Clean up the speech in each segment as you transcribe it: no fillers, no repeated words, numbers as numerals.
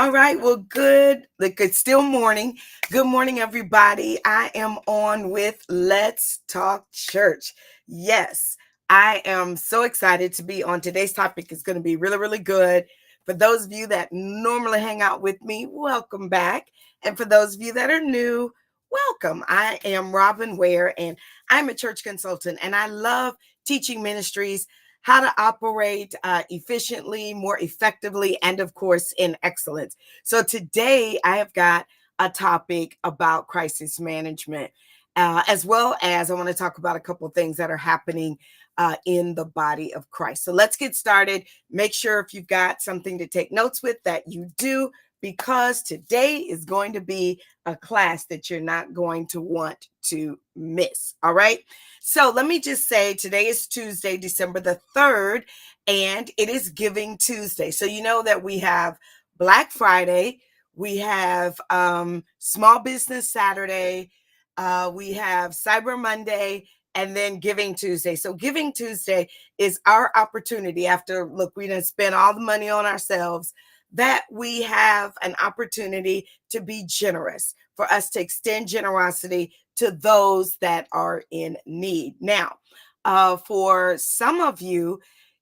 All right. Well, good. Like it's still morning. Good morning, everybody. I am on with Let's Talk Church. Yes, I am so excited to be on. Today's topic is going to be really, really good. For those of you that normally hang out with me, welcome back. And for those of you that are new, welcome. I am Robin Ware, and I'm a church consultant, and I love teaching ministries how to operate efficiently, more effectively, and of course, in excellence. So today I have got a topic about crisis management, as well as I want to talk about a couple of things that are happening in the body of Christ. So let's get started. Make sure if you've got something to take notes with that you do, because today is going to be a class that you're not going to want to miss. All right. So let me just say today is Tuesday, December the 3rd, and it is Giving Tuesday. So you know that we have Black Friday, we have Small Business Saturday, we have Cyber Monday, and then Giving Tuesday. So Giving Tuesday is our opportunity after, look, we done spent all the money on ourselves, that we have an opportunity to be generous, for us to extend generosity to those that are in need. Now, for some of you,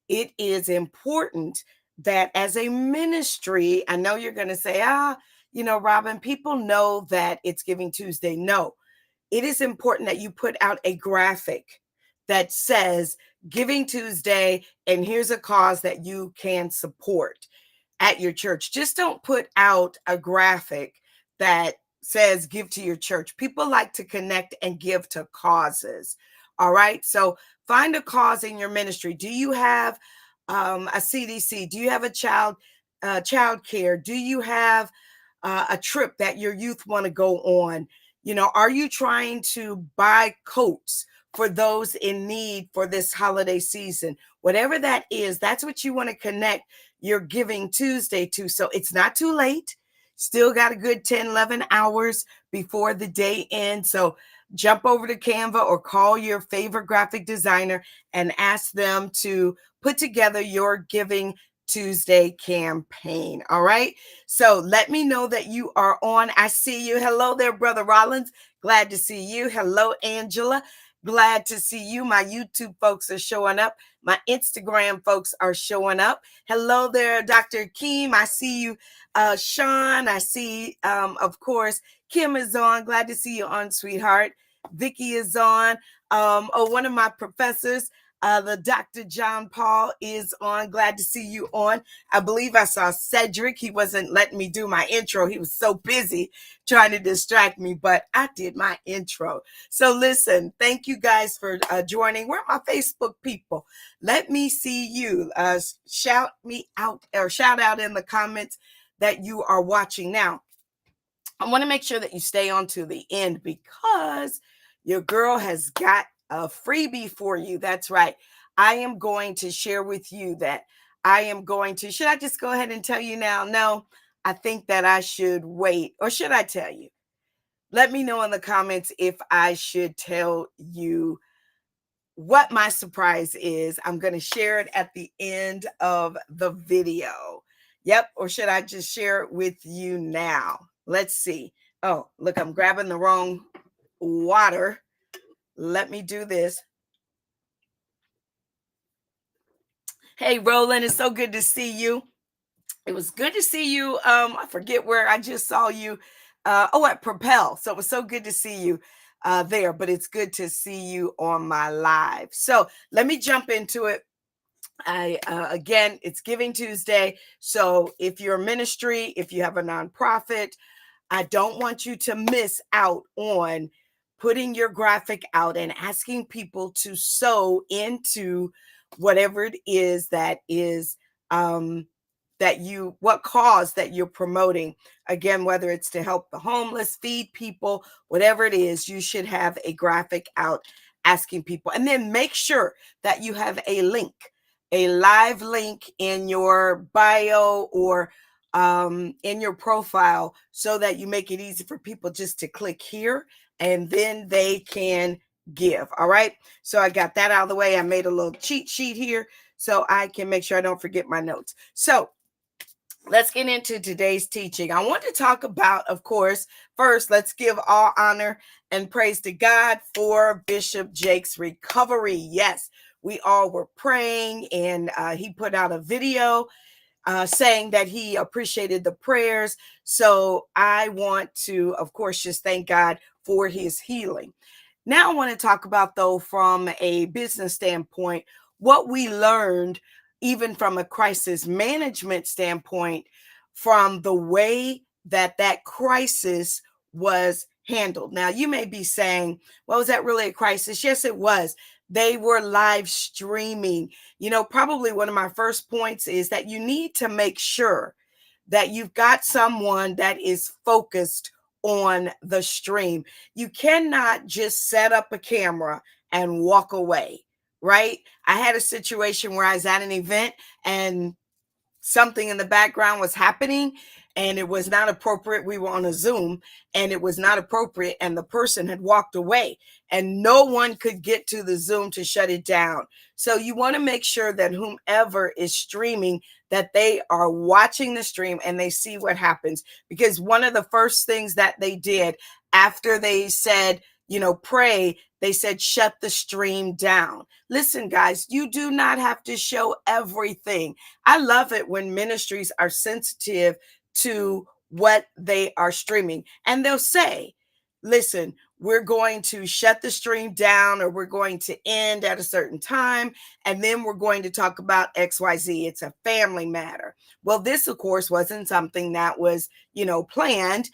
it is important that as a ministry, I know you're going to say, Robin, people know that it's Giving Tuesday. No, it is important that you put out a graphic that says Giving Tuesday, and here's a cause that you can support at your church. Just don't put out a graphic that says give to your church. People like to connect and give to causes. All right. So find a cause in your ministry. Do you have a CDC? Do you have a child care? Do you have a trip that your youth want to go on? Are you trying to buy coats for those in need for this holiday season? Whatever that is, that's what you want to connect your Giving Tuesday to. So it's not too late. Still got a good 10, 11 hours before the day ends. So jump over to Canva or call your favorite graphic designer and ask them to put together your Giving Tuesday campaign. All right. So let me know that you are on. I see you. Hello there, Brother Rollins. Glad to see you. Hello, Angela. Glad to see you. My YouTube folks are showing up. My Instagram folks are showing up. Hello there, Dr. Keem. I see you. Sean, I see, of course, Kim is on. Glad to see you on, sweetheart. Vicky is on. One of my professors, the Dr. John Paul is on. Glad to see you on. I believe I saw Cedric. He wasn't letting me do my intro. He was so busy trying to distract me, but I did my intro. So listen, thank you guys for joining. Where are my Facebook people? Let me see you. Shout me out or shout out in the comments that you are watching. Now, I want to make sure that you stay on to the end, because your girl has got a freebie for you. That's right. I am going to share with you that should I just go ahead and tell you now? No, I think that I should wait. Or should I tell you? Let me know in the comments if I should tell you what my surprise is. I'm going to share it at the end of the video. Yep. Or should I just share it with you now? Let's see. Oh, look, I'm grabbing the wrong water. Let me do this. Hey, Roland, it's so good to see you. It was good to see you. I forget where I just saw you. At Propel. So it was so good to see you there, but it's good to see you on my live. So let me jump into it. Again, it's Giving Tuesday. So if you're a ministry, if you have a nonprofit, I don't want you to miss out on putting your graphic out and asking people to sow into whatever it is that is what cause that you're promoting. Again, whether it's to help the homeless, feed people, whatever it is, you should have a graphic out asking people. And then make sure that you have a link, a live link in your bio or in your profile, so that you make it easy for people just to click here and then they can give. All right. So I got that out of the way. I made a little cheat sheet here so I can make sure I don't forget my notes. So let's get into today's teaching. I want to talk about, of course, first, let's give all honor and praise to God for Bishop Jake's recovery. Yes, we all were praying, and he put out a video saying that he appreciated the prayers. So I want to, of course, just thank God for his healing. Now I want to talk about, though, from a business standpoint, what we learned, even from a crisis management standpoint, from the way that that crisis was handled. Now, you may be saying, well, was that really a crisis? Yes, it was. They were live streaming. Probably one of my first points is that you need to make sure that you've got someone that is focused on the stream. You cannot just set up a camera and walk away, right? I had a situation where I was at an event and something in the background was happening and it was not appropriate. We were on a Zoom and it was not appropriate, and the person had walked away and no one could get to the Zoom to shut it down. So you want to make sure that whomever is streaming, that they are watching the stream and they see what happens. Because one of the first things that they did after they said, pray, they said, shut the stream down. Listen, guys, you do not have to show everything. I love it when ministries are sensitive to what they are streaming, and they'll say, listen, we're going to shut the stream down, or we're going to end at a certain time, and then we're going to talk about XYZ. It's a family matter. Well, this, of course, wasn't something that was, planned,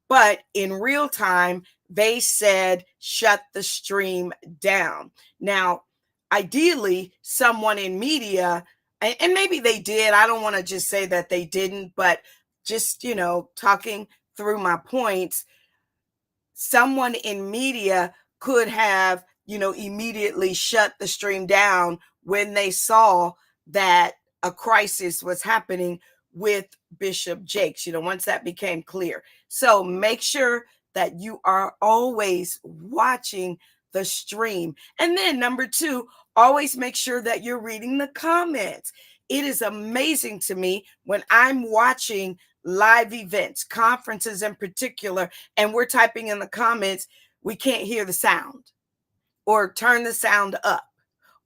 but in real time, they said, shut the stream down. Now, ideally, someone in media, and maybe they did, I don't want to just say that they didn't, but just, talking through my points, someone in media could have, immediately shut the stream down when they saw that a crisis was happening with Bishop Jakes, once that became clear. So make sure that you are always watching the stream. And then number two, always make sure that you're reading the comments. It is amazing to me when I'm watching live events, conferences in particular, and we're typing in the comments, we can't hear the sound, or turn the sound up,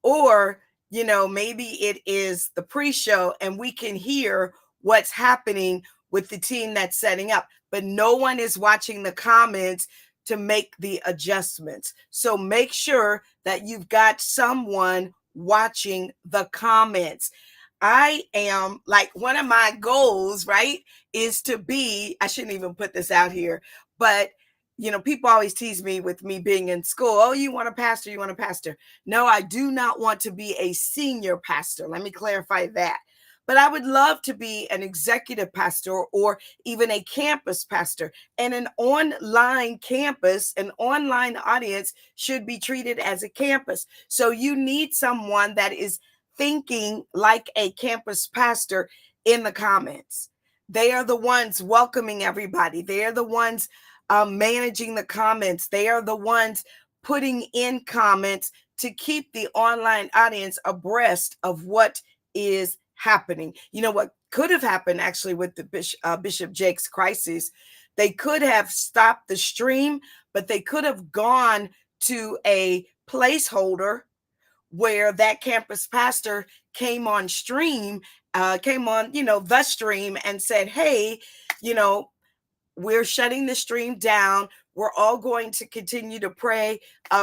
or maybe it is the pre-show and we can hear what's happening with the team that's setting up, but no one is watching the comments to make the adjustments. So make sure that you've got someone watching the comments. I am, like, one of my goals, right, is to be, I shouldn't even put this out here, but people always tease me with me being in school. Oh, you want a pastor? You want a pastor? No, I do not want to be a senior pastor. Let me clarify that. But I would love to be an executive pastor, or even a campus pastor. And an online campus, an online audience should be treated as a campus. So you need someone that is thinking like a campus pastor in the comments. They are the ones welcoming everybody. They are the ones managing the comments. They are the ones putting in comments to keep the online audience abreast of what is happening. What could have happened actually with the Bishop Jakes crisis, they could have stopped the stream, but they could have gone to a placeholder where that campus pastor came on stream, the stream, and said, hey, we're shutting the stream down. We're all going to continue to pray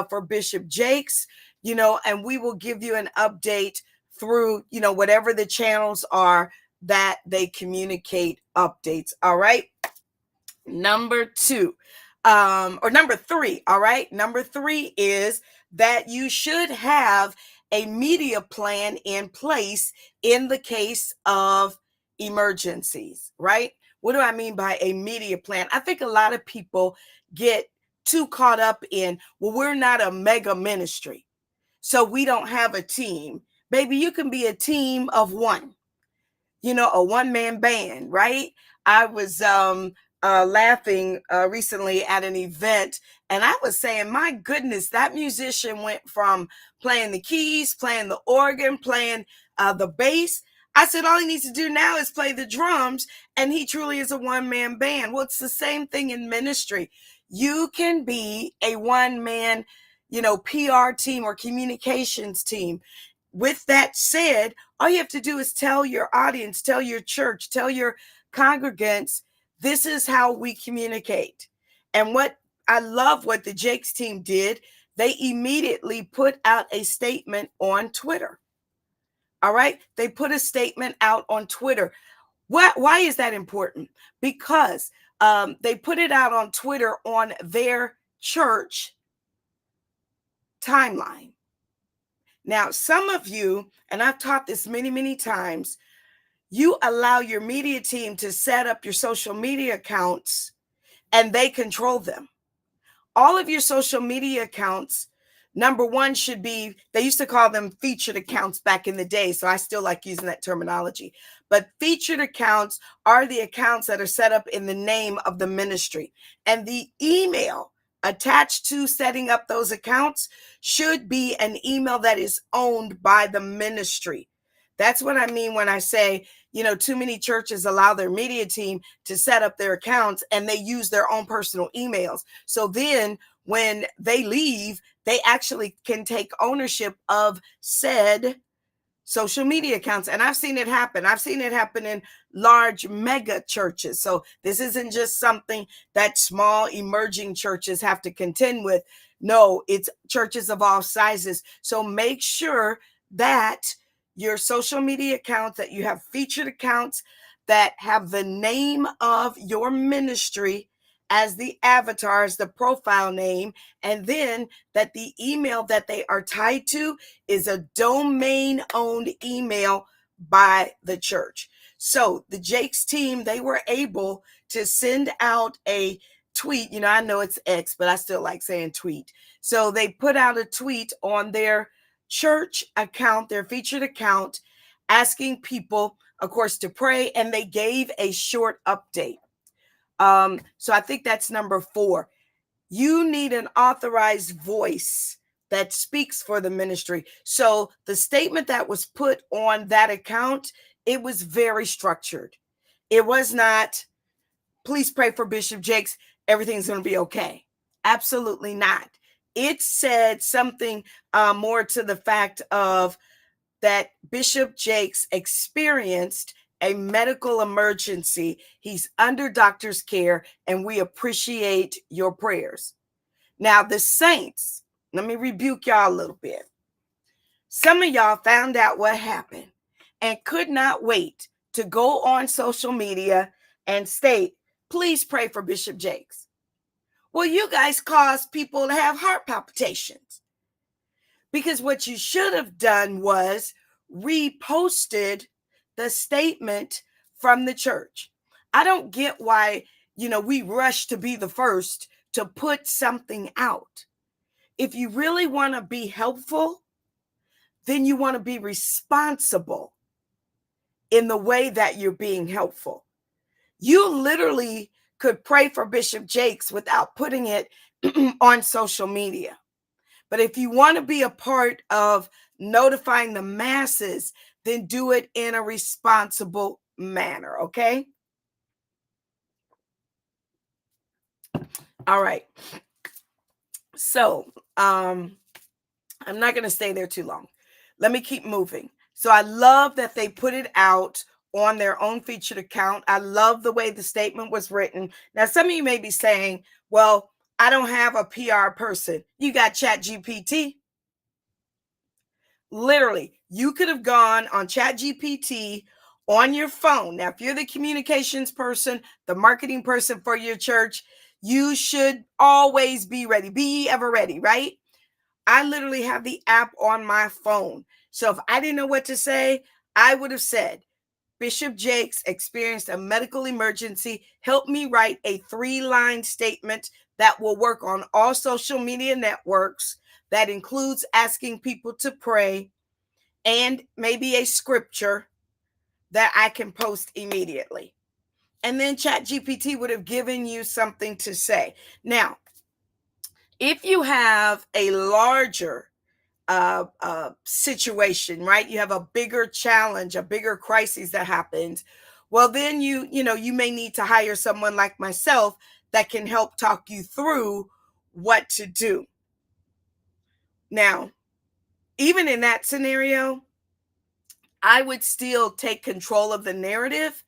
for Bishop Jakes, and we will give you an update through, whatever the channels are that they communicate updates. All right. Number three. All right. Number three is that you should have a media plan in place in the case of emergencies, right? What do I mean by a media plan? I think a lot of people get too caught up in, well, we're not a mega ministry, so we don't have a team. Baby, you can be a team of one, a one-man band, right? I was laughing recently at an event, and I was saying, my goodness, that musician went from playing the keys, playing the organ, playing the bass. I said, all he needs to do now is play the drums, and he truly is a one-man band. Well, it's the same thing in ministry. You can be a one-man, PR team or communications team. With that said, all you have to do is tell your audience, tell your church, tell your congregants, this is how we communicate. And what I love what the Jakes team did, they immediately put out a statement on Twitter. All right. They put a statement out on Twitter. Why is that important? Because they put it out on Twitter on their church timeline. Now, some of you, and I've taught this many, many times, you allow your media team to set up your social media accounts and they control them. All of your social media accounts, number one should be, they used to call them featured accounts back in the day, so I still like using that terminology. But featured accounts are the accounts that are set up in the name of the ministry. And the email attached to setting up those accounts should be an email that is owned by the ministry. That's what I mean when I say, too many churches allow their media team to set up their accounts and they use their own personal emails. So then when they leave, they actually can take ownership of said social media accounts. And I've seen it happen. I've seen it happen in large mega churches. So this isn't just something that small emerging churches have to contend with. No, it's churches of all sizes. So make sure that your social media accounts, that you have featured accounts that have the name of your ministry as the avatar, as the profile name, and then that the email that they are tied to is a domain-owned email by the church. So the Jakes team, they were able to send out a tweet. I know it's X, but I still like saying tweet. So they put out a tweet on their church account, their featured account, asking people, of course, to pray, and they gave a short update. So I think that's number 4. You need an authorized voice that speaks for the ministry. So the statement that was put on that account, it was very structured. It was not, please pray for Bishop Jakes, everything's going to be okay. Absolutely not. It said something more to the fact of that Bishop Jakes experienced a medical emergency. He's under doctor's care, and we appreciate your prayers. Now, the saints, let me rebuke y'all a little bit. Some of y'all found out what happened and could not wait to go on social media and state, please pray for Bishop Jakes. Well, you guys caused people to have heart palpitations, because what you should have done was reposted the statement from the church. I don't get why, we rush to be the first to put something out. If you really want to be helpful, then you want to be responsible in the way that you're being helpful. You literally could pray for Bishop Jakes without putting it on social media. But if you want to be a part of notifying the masses, then do it in a responsible manner, okay? All right. So, I'm not going to stay there too long. Let me keep moving. So I love that they put it out on their own featured account. I love the way the statement was written. Now, some of you may be saying, well, I don't have a PR person. You got ChatGPT. Literally, you could have gone on ChatGPT on your phone. Now, if you're the communications person, the marketing person for your church, you should always be ready. Be ye ever ready, right? I literally have the app on my phone. So if I didn't know what to say, I would have said, Bishop Jakes experienced a medical emergency. Help me write a 3-line statement that will work on all social media networks. That includes asking people to pray and maybe a scripture that I can post immediately. And then ChatGPT would have given you something to say. Now, if you have a larger situation, right? You have a bigger challenge, a bigger crisis that happens. Well, then you may need to hire someone like myself that can help talk you through what to do. Now, even in that scenario, I would still take control of the narrative,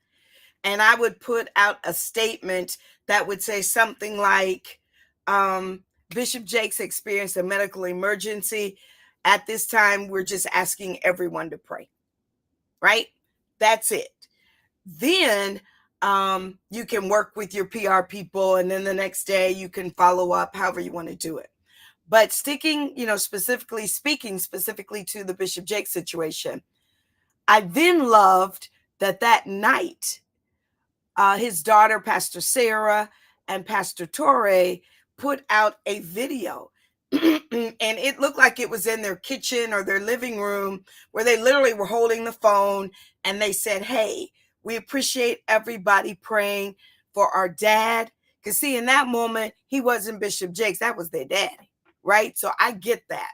and I would put out a statement that would say something like, Bishop Jakes experienced a medical emergency. At this time, we're just asking everyone to pray, right? That's it. Then you can work with your PR people, and then the next day you can follow up however you want to do it. But speaking specifically to the Bishop Jakes situation, I then loved that night, his daughter, Pastor Sarah, and Pastor Torre put out a video. And it looked like it was in their kitchen or their living room, where they literally were holding the phone, and they said, "Hey, we appreciate everybody praying for our dad." Because see, in that moment, he wasn't Bishop Jakes, that was their daddy, right? So I get that.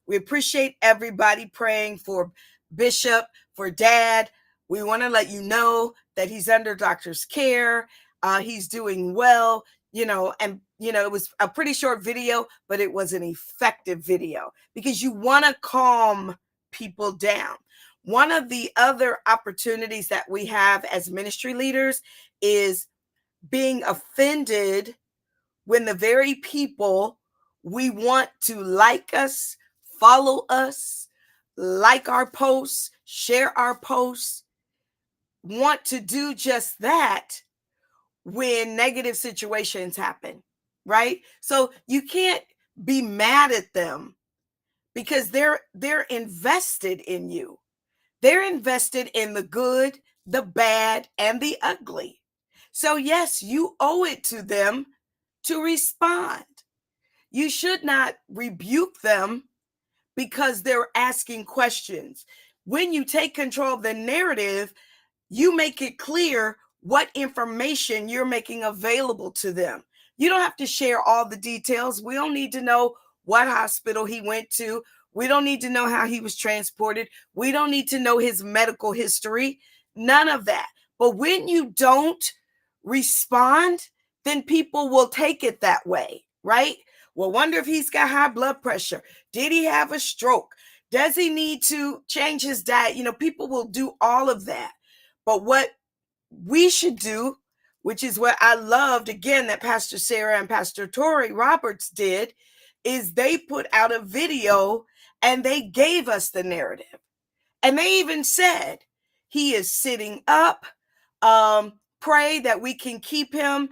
We appreciate everybody praying for Bishop, for dad. We want to let you know that he's under doctor's care. He's doing well, and it was a pretty short video, but it was an effective video because you want to calm people down. One of the other opportunities that we have as ministry leaders is being offended when the very people we want to like us, follow us, like our posts, share our posts, want to do just that when negative situations happen, right? So you can't be mad at them because they're invested in you. They're invested in the good, the bad, and the ugly. So yes, you owe it to them to respond. You should not rebuke them because they're asking questions. When you take control of the narrative, you make it clear what information you're making available to them. You don't have to share all the details. We don't need to know what hospital he went to. We don't need to know how he was transported. We don't need to know his medical history. None of that. But when you don't respond, then people will take it that way, right? Well, wonder if he's got high blood pressure. Did he have a stroke? Does he need to change his diet? People will do all of that. But what we should do, which is what I loved, again, that Pastor Sarah and Pastor Tori Roberts did, is they put out a video and they gave us the narrative. And they even said, he is sitting up. Pray that we can keep him,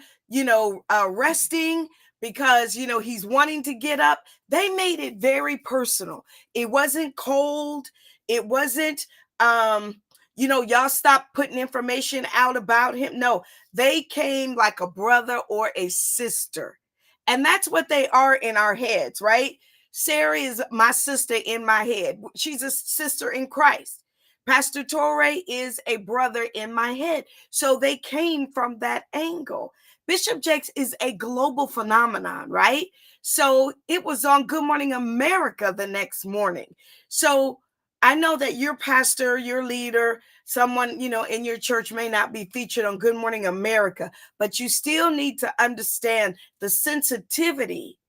resting because, he's wanting to get up. They made it very personal. It wasn't cold. It wasn't, y'all stop putting information out about him. No, they came like a brother or a sister. And that's what they are in our heads, right? Sarah is my sister in my head. She's a sister in Christ. Pastor Torre is a brother in my head. So they came from that angle. Bishop Jakes is a global phenomenon, right? So it was on Good Morning America the next morning. So I know that your pastor, your leader, someone, in your church may not be featured on Good Morning America, but you still need to understand the sensitivity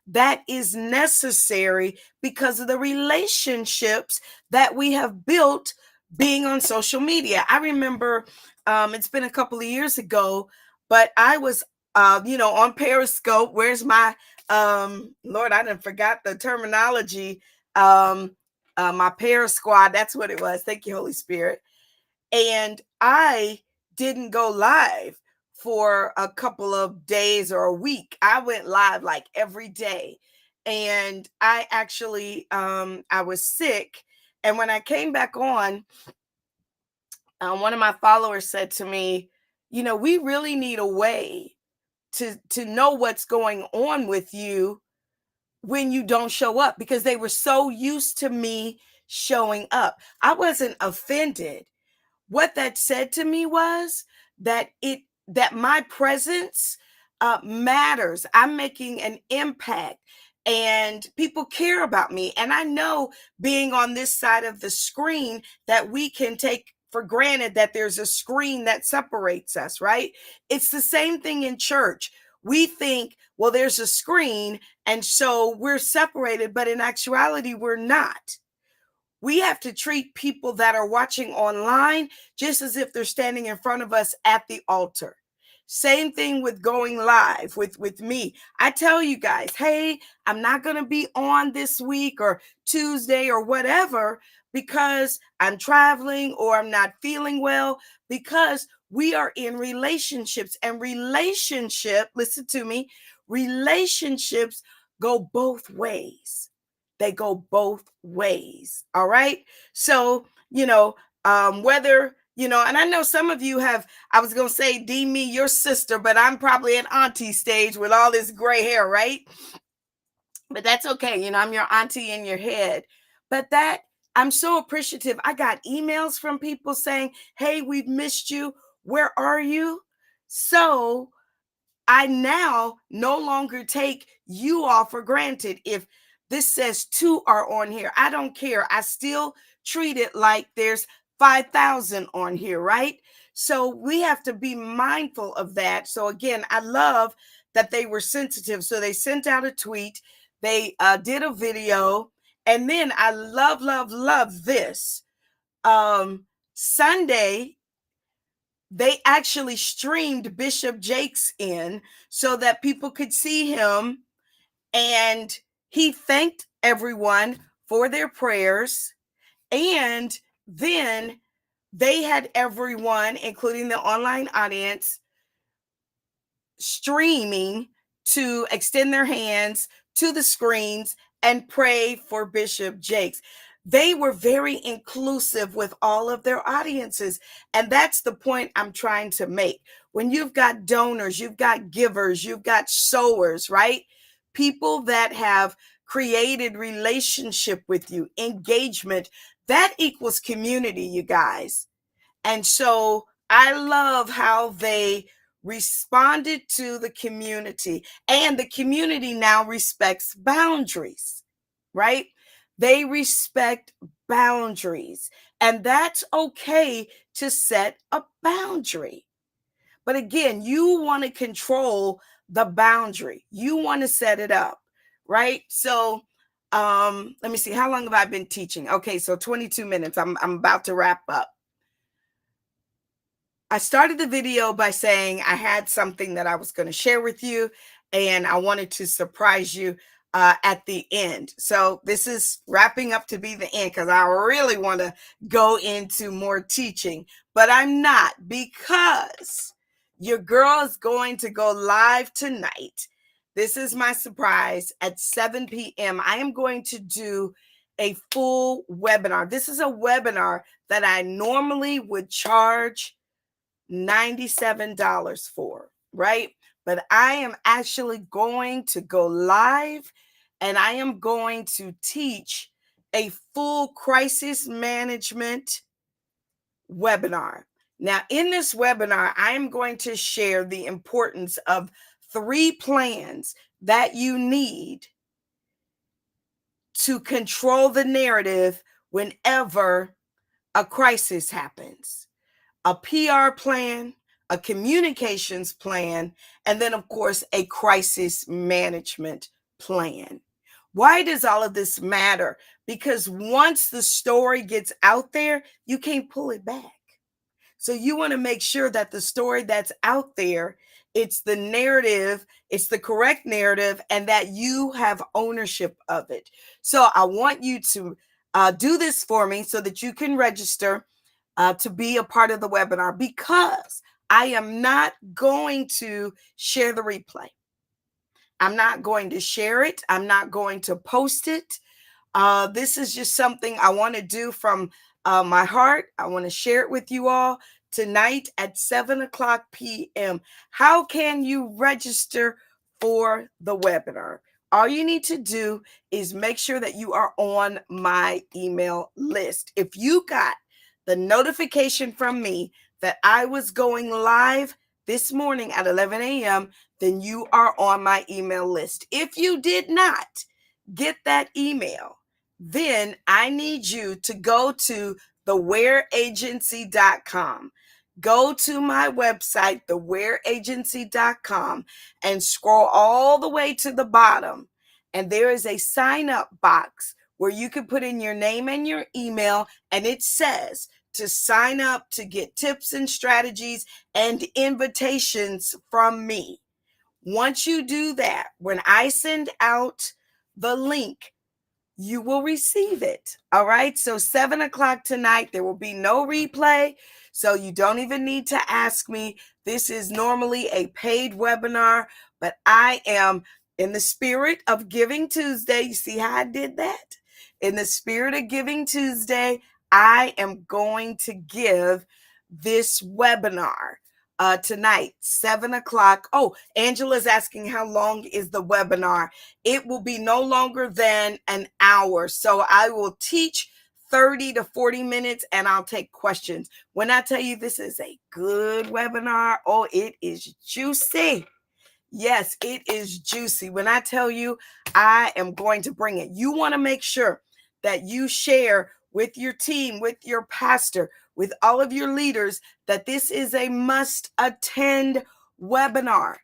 that is necessary because of the relationships that we have built being on social media. I remember it's been a couple of years ago, but I was, on Periscope. Where's my, Lord, I done forgot the terminology. My Perisquad, that's what it was. Thank you, Holy Spirit. And I didn't go live for a couple of days or a week. I went live like every day. And I actually, I was sick. And when I came back on, one of my followers said to me, we really need a way to know what's going on with you when you don't show up, because they were so used to me showing up. I wasn't offended. What that said to me was that my presence matters. I'm making an impact. and people care about me. And I know, being on this side of the screen, that we can take for granted that there's a screen that separates us, right? It's the same thing in church. We think, well, there's a screen, and so we're separated, but in actuality, we're not. We have to treat people that are watching online just as if they're standing in front of us at the altar. Same thing with going live with me. I tell you guys, hey, I'm not going to be on this week or Tuesday or whatever because I'm traveling or I'm not feeling well, because we are in relationships, and listen to me, relationships go both ways. They go both ways. All right. So, whether, and I know some of you have, I was going to say, deem me your sister, but I'm probably at auntie stage with all this gray hair, right? But that's okay. I'm your auntie in your head. But I'm so appreciative. I got emails from people saying, hey, we've missed you. Where are you? So I now no longer take you all for granted. If this says 2 are on here, I don't care. I still treat it like there's 5,000 on here, right? So we have to be mindful of that. So again, I love that they were sensitive. So they sent out a tweet, they did a video, and then I love this. Sunday, they actually streamed Bishop Jakes in so that people could see him, and he thanked everyone for their prayers. And then they had everyone, including the online audience, streaming to extend their hands to the screens and pray for Bishop Jakes. They were very inclusive with all of their audiences. And that's the point I'm trying to make. When you've got donors, you've got givers, you've got sowers, right? People that have created relationship with you, engagement, that equals community, you guys. And so I love how they responded to the community, and the community now respects boundaries, right? They respect boundaries, and that's okay to set a boundary. But again, you want to control the boundary. You want to set it up, right? So let me see, how long have I been teaching? Okay, so 22 minutes. I'm about to wrap up. I started the video by saying I had something that I was going to share with you, and I wanted to surprise you at the end. So this is wrapping up to be the end, because I really want to go into more teaching, but I'm not, because your girl is going to go live tonight. This is my surprise at 7 p.m. I am going to do a full webinar. This is a webinar that I normally would charge $97 for, right? But I am actually going to go live, and I am going to teach a full crisis management webinar. Now, in this webinar, I am going to share the importance of 3 plans that you need to control the narrative whenever a crisis happens. A PR plan, a communications plan, and then, of course, a crisis management plan. Why does all of this matter? Because once the story gets out there, you can't pull it back. So you want to make sure that the story that's out there, it's the narrative, it's the correct narrative, and that you have ownership of it. So I want you to do this for me so that you can register to be a part of the webinar, because I am not going to share the replay. I'm not going to share it. I'm not going to post it. This is just something I want to do from my heart. I want to share it with you all tonight at 7:00 p.m. How can you register for the webinar? All you need to do is make sure that you are on my email list. If you got the notification from me that I was going live this morning at 11 a.m., then you are on my email list. If you did not, get that email, then I need you to go to thewearagency.com. Go to my website, thewearagency.com, and scroll all the way to the bottom. And there is a sign up box where you can put in your name and your email, and it says to sign up to get tips and strategies and invitations from me. Once you do that, when I send out the link, you will receive it. All right. So 7 o'clock tonight, there will be no replay. So you don't even need to ask me. This is normally a paid webinar, but I am in the spirit of Giving Tuesday. You see how I did that? In the spirit of Giving Tuesday, I am going to give this webinar tonight, 7 o'clock. Oh, Angela's asking how long is the webinar? It will be no longer than an hour. So I will teach 30 to 40 minutes and I'll take questions. When I tell you this is a good webinar, oh, it is juicy. Yes, it is juicy. When I tell you I am going to bring it, you want to make sure that you share with your team, with your pastor, with all of your leaders, that this is a must attend webinar.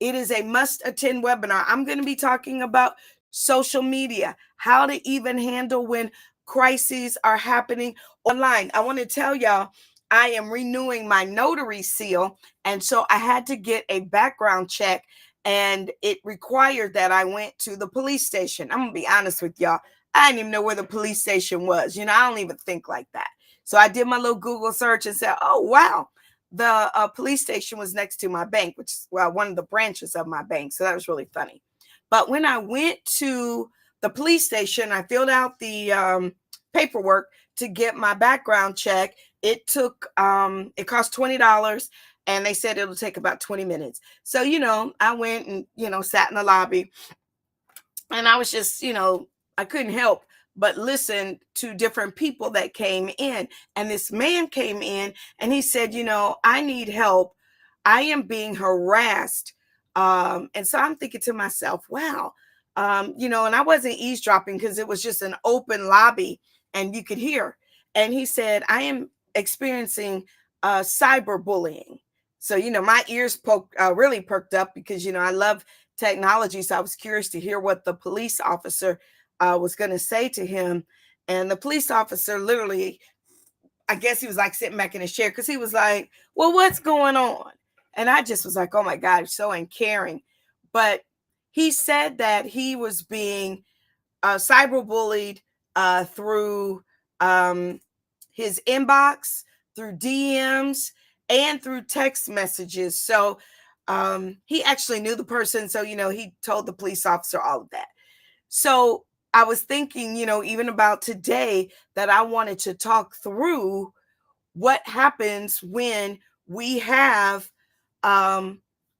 It is a must attend webinar. I'm going to be talking about social media, how to even handle when crises are happening online. I want to tell y'all, I am renewing my notary seal. And so I had to get a background check, and it required that I went to the police station. I'm going to be honest with y'all. I didn't even know where the police station was. I don't even think like that. So I did my little Google search and said, oh, wow. The police station was next to my bank, which is one of the branches of my bank. So that was really funny. But when I went to the police station, I filled out the paperwork to get my background check. It cost $20, and they said it'll take about 20 minutes. So, I went and, sat in the lobby, and I was just, I couldn't help but listen to different people that came in. And this man came in and he said, I need help. I am being harassed. And so I'm thinking to myself, wow, and I wasn't eavesdropping because it was just an open lobby and you could hear. And he said, I am experiencing cyberbullying. So, my ears really perked up because, I love technology. So I was curious to hear what the police officer was going to say to him. And the police officer literally, I guess he was like sitting back in his chair because he was like, well, what's going on? And I just was like, oh my God, so uncaring. But he said that he was being cyberbullied through his inbox, through DMs, and through text messages. So he actually knew the person. So, he told the police officer all of that. So I was thinking, even about today, that I wanted to talk through what happens when we have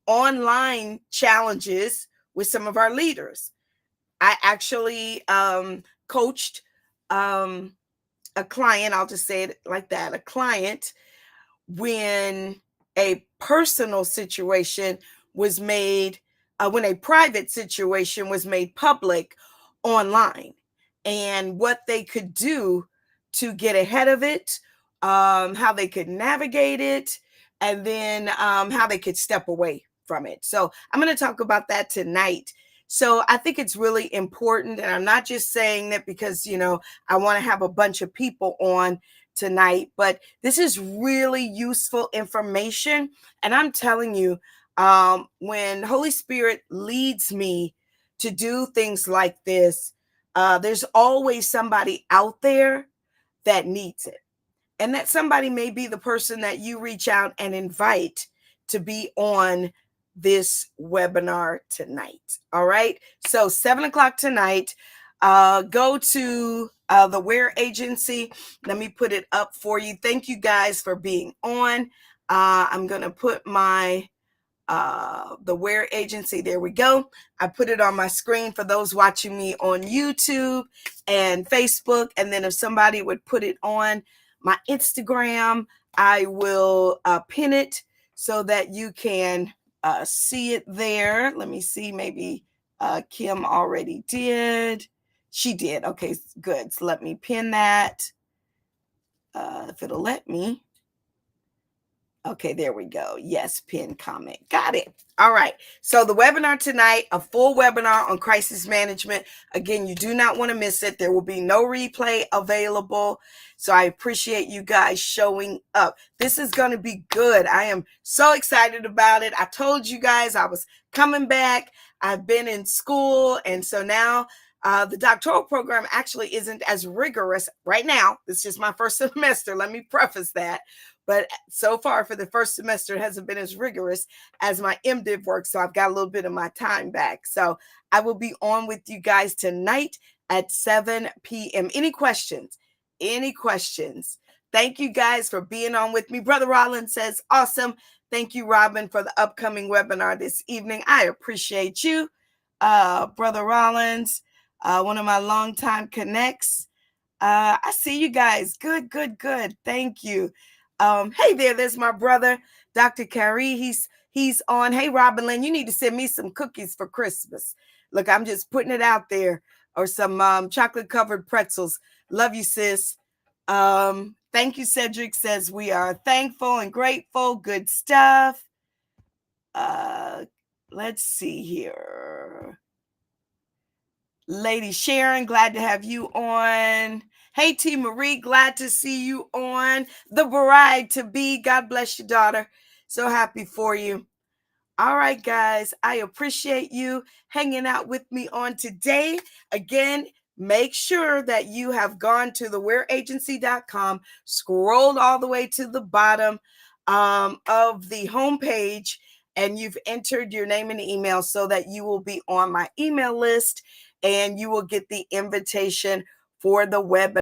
online challenges with some of our leaders. I actually coached a client, I'll just say it like that, a client, when a personal situation was made, when a private situation was made public online, and what they could do to get ahead of it, how they could navigate it, and then how they could step away from it. So I'm going to talk about that tonight. So I think it's really important, and I'm not just saying that because, I want to have a bunch of people on tonight, but this is really useful information. And I'm telling you, when Holy Spirit leads me to do things like this, there's always somebody out there that needs it. And that somebody may be the person that you reach out and invite to be on this webinar tonight. All right. So 7 o'clock tonight, go to the Wear Agency. Let me put it up for you. Thank you guys for being on. I'm going to put my the Wear Agency. There we go. I put it on my screen for those watching me on YouTube and Facebook. And then if somebody would put it on my Instagram, I will pin it so that you can see it there. Let me see, maybe Kim already did. She did. Okay, good. So let me pin that. If it'll let me. Okay, there we go. Yes, pin comment. Got it. All right. So the webinar tonight, a full webinar on crisis management. Again, you do not want to miss it. There will be no replay available. So I appreciate you guys showing up. This is going to be good. I am so excited about it. I told you guys I was coming back. I've been in school. And so now the doctoral program actually isn't as rigorous right now. This is my first semester. Let me preface that. But so far for the first semester, it hasn't been as rigorous as my MDiv work. So I've got a little bit of my time back. So I will be on with you guys tonight at 7 p.m. Any questions? Any questions? Thank you guys for being on with me. Brother Rollins says, awesome. Thank you, Robin, for the upcoming webinar this evening. I appreciate you, Brother Rollins, one of my longtime connects. I see you guys. Good, good, good. Thank you. Hey there, there's my brother, Dr. Carey. He's on. Hey, Robin Lynn, you need to send me some cookies for Christmas. Look, I'm just putting it out there. Or some chocolate covered pretzels. Love you, sis. Thank you, Cedric says we are thankful and grateful. Good stuff. Let's see here. Lady Sharon, glad to have you on. Hey, T. Marie, glad to see you on. The bride to be, God bless you, daughter. So happy for you. All right, guys, I appreciate you hanging out with me on today. Again, make sure that you have gone to thewearagency.com, scrolled all the way to the bottom of the homepage, and you've entered your name and email so that you will be on my email list and you will get the invitation for the webinar.